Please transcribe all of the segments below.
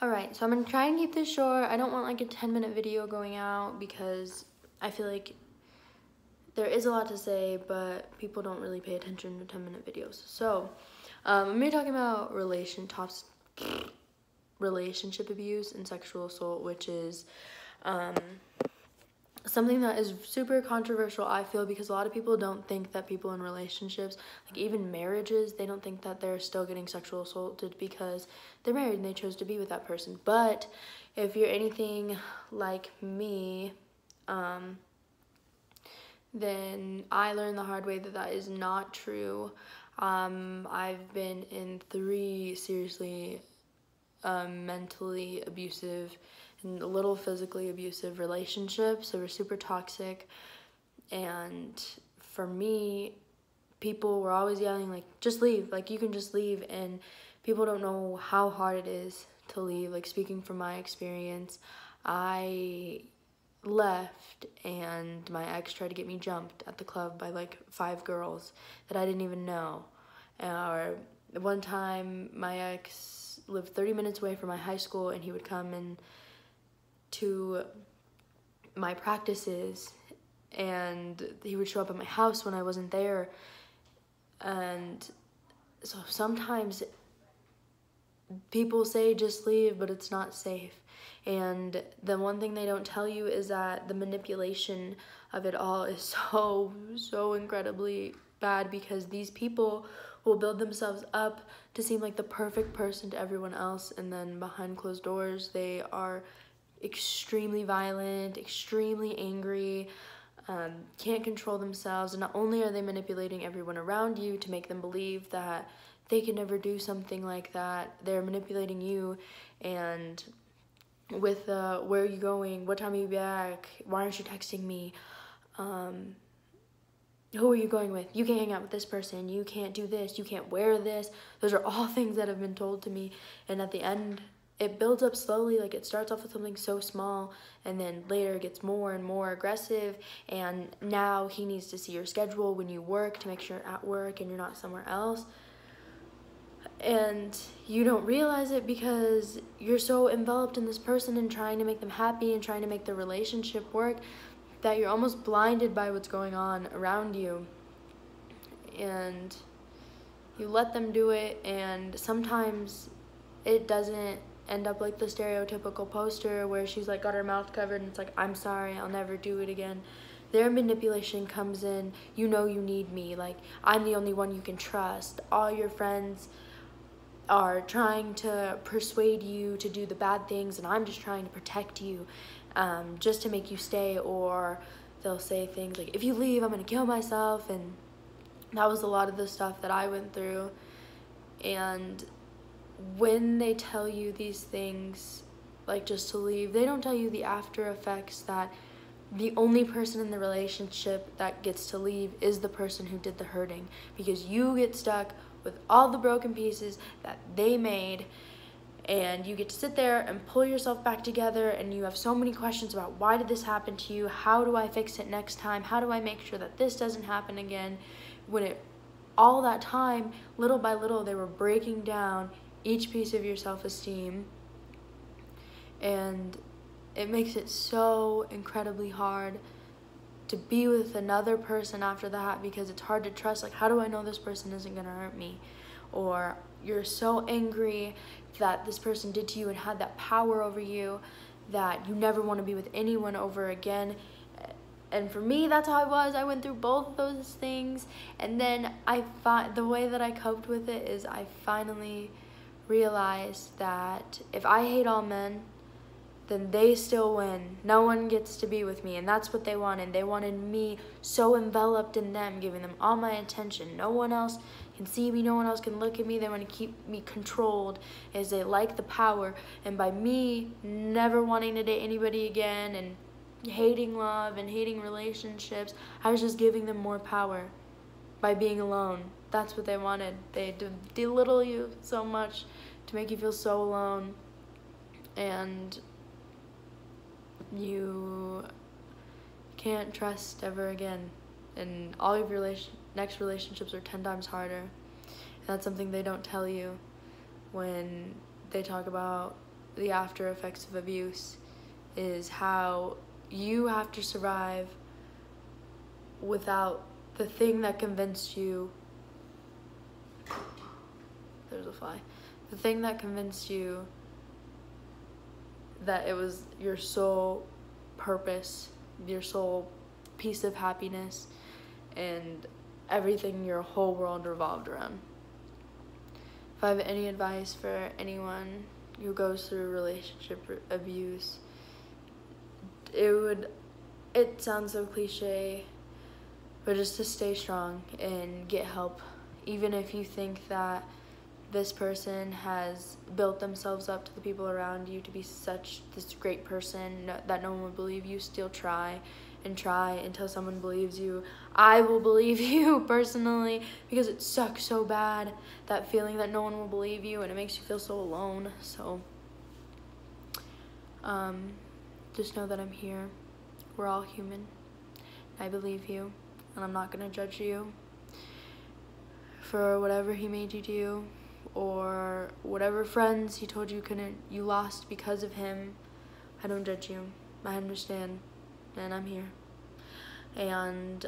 Alright, so I'm gonna try and keep this short. I don't want like a 10-minute video going out because I feel like there is a lot to say, but people don't really pay attention to 10-minute videos. So, I'm gonna be talking about relationship abuse and sexual assault, which is something that is super controversial, I feel, because a lot of people don't think that people in relationships, like even marriages, they don't think that they're still getting sexual assaulted because they're married and they chose to be with that person. But if you're anything like me, then I learned the hard way that that is not true. I've been in 3 seriously mentally abusive and a little physically abusive relationships that were super toxic. And for me, people were always yelling like, just leave, like you can just leave. And people don't know how hard it is to leave. Like, speaking from my experience, I left and my ex tried to get me jumped at the club by like 5 girls that I didn't even know. Or one time my ex lived 30 minutes away from my high school, and he would come in to my practices and he would show up at my house when I wasn't there. And so sometimes people say just leave, but it's not safe. And the one thing they don't tell you is that the manipulation of it all is so incredibly bad, because these people will build themselves up to seem like the perfect person to everyone else, and then behind closed doors they are extremely violent, extremely angry, can't control themselves. And not only are they manipulating everyone around you to make them believe that they can never do something like that, they're manipulating you and with where are you going, what time are you back, why aren't you texting me, who are you going with, you can't hang out with this person, you can't do this, you can't wear this. Those are all things that have been told to me, and at the end it builds up slowly. Like, it starts off with something so small and then later it gets more and more aggressive, and now he needs to see your schedule when you work to make sure you're at work and you're not somewhere else. And you don't realize it because you're so enveloped in this person and trying to make them happy and trying to make the relationship work that you're almost blinded by what's going on around you. And you let them do it, and sometimes it doesn't end up like the stereotypical poster where she's like got her mouth covered and it's like, I'm sorry, I'll never do it again. Their manipulation comes in, you know you need me, like I'm the only one you can trust. All your friends are trying to persuade you to do the bad things, and I'm just trying to protect you, just to make you stay. Or they'll say things like, if you leave, I'm gonna kill myself. And that was a lot of the stuff that I went through. And when they tell you these things, like just to leave, they don't tell you the after effects, that the only person in the relationship that gets to leave is the person who did the hurting, because you get stuck with all the broken pieces that they made, and you get to sit there and pull yourself back together, and you have so many questions about, why did this happen to you, how do I fix it next time, how do I make sure that this doesn't happen again, when all that time, little by little, they were breaking down each piece of your self-esteem. And it makes it so incredibly hard to be with another person after that, because it's hard to trust. Like, how do I know this person isn't gonna hurt me? Or you're so angry that this person did to you and had that power over you that you never want to be with anyone over again. And for me, that's how I was. I went through both of those things, and then the way that I coped with it is I finally realized that if I hate all men, then they still win. No one gets to be with me, and that's what they wanted. They wanted me so enveloped in them, giving them all my attention. No one else can see me, no one else can look at me. They want to keep me controlled, as they like the power. And by me never wanting to date anybody again and hating love and hating relationships, I was just giving them more power by being alone. That's what they wanted. They belittle you so much to make you feel so alone, and you can't trust ever again. And all of your next relationships are 10 times harder. And that's something they don't tell you when they talk about the after effects of abuse is how you have to survive without the thing that convinced you, there's a fly, the thing that convinced you that it was your sole purpose, your sole piece of happiness, and everything, your whole world revolved around. If I have any advice for anyone who goes through relationship abuse, it sounds so cliche, but just to stay strong and get help. Even if you think that this person has built themselves up to the people around you to be this great person that no one would believe you, still try and try until someone believes you. I will believe you personally, because it sucks so bad, that feeling that no one will believe you, and it makes you feel so alone. So just know that I'm here. We're all human. I believe you, and I'm not gonna judge you for whatever he made you do, or whatever friends he told you you lost because of him. I don't judge you. I understand, and I'm here. And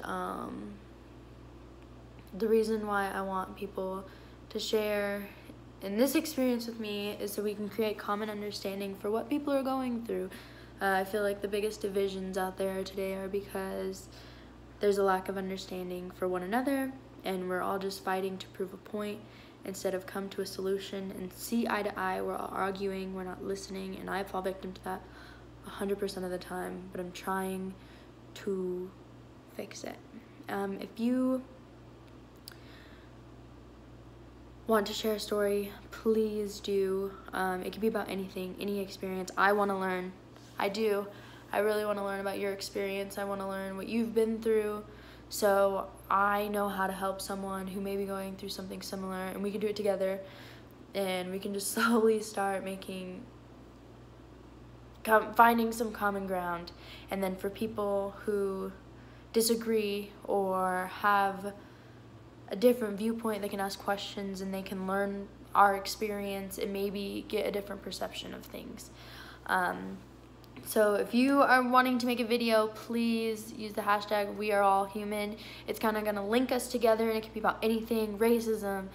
the reason why I want people to share in this experience with me is so we can create common understanding for what people are going through. I feel like the biggest divisions out there today are because there's a lack of understanding for one another, and we're all just fighting to prove a point instead of come to a solution and see eye to eye. We're all arguing, we're not listening, and I fall victim to that 100% of the time, but I'm trying to fix it. If you want to share a story, please do. It could be about anything, any experience. I want to learn. I do. I really want to learn about your experience. I want to learn what you've been through, so I know how to help someone who may be going through something similar, and we can do it together, and we can just slowly start finding some common ground. And then for people who disagree or have a different viewpoint, they can ask questions and they can learn our experience and maybe get a different perception of things. So if you are wanting to make a video, please use the hashtag #WeAreAllHuman. It's kind of going to link us together, and it can be about anything: racism,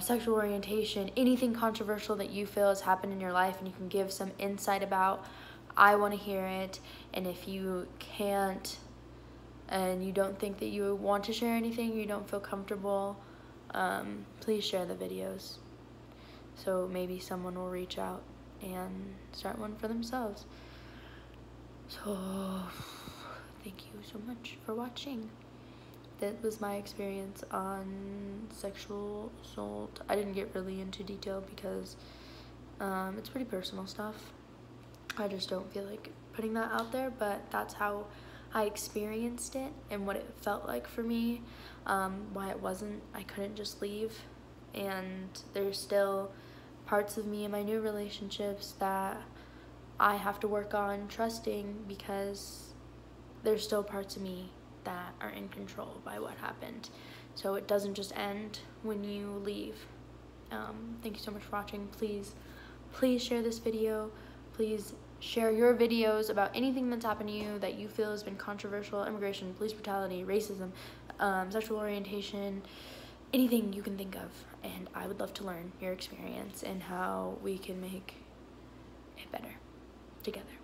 sexual orientation, anything controversial that you feel has happened in your life and you can give some insight about. I want to hear it. And if you can't, and you don't think that you want to share anything, you don't feel comfortable, please share the videos, so maybe someone will reach out and start one for themselves. So thank you so much for watching. That was my experience on sexual assault. I didn't get really into detail because it's pretty personal stuff. I just don't feel like putting that out there, but that's how I experienced it and what it felt like for me, why I couldn't just leave. And there's still parts of me in my new relationships that I have to work on trusting, because there's still parts of me that are in control by what happened. So it doesn't just end when you leave. Thank you so much for watching. Please share this video. Please share your videos about anything that's happened to you that you feel has been controversial: immigration, police brutality, racism, sexual orientation, anything you can think of. And I would love to learn your experience and how we can make it better together.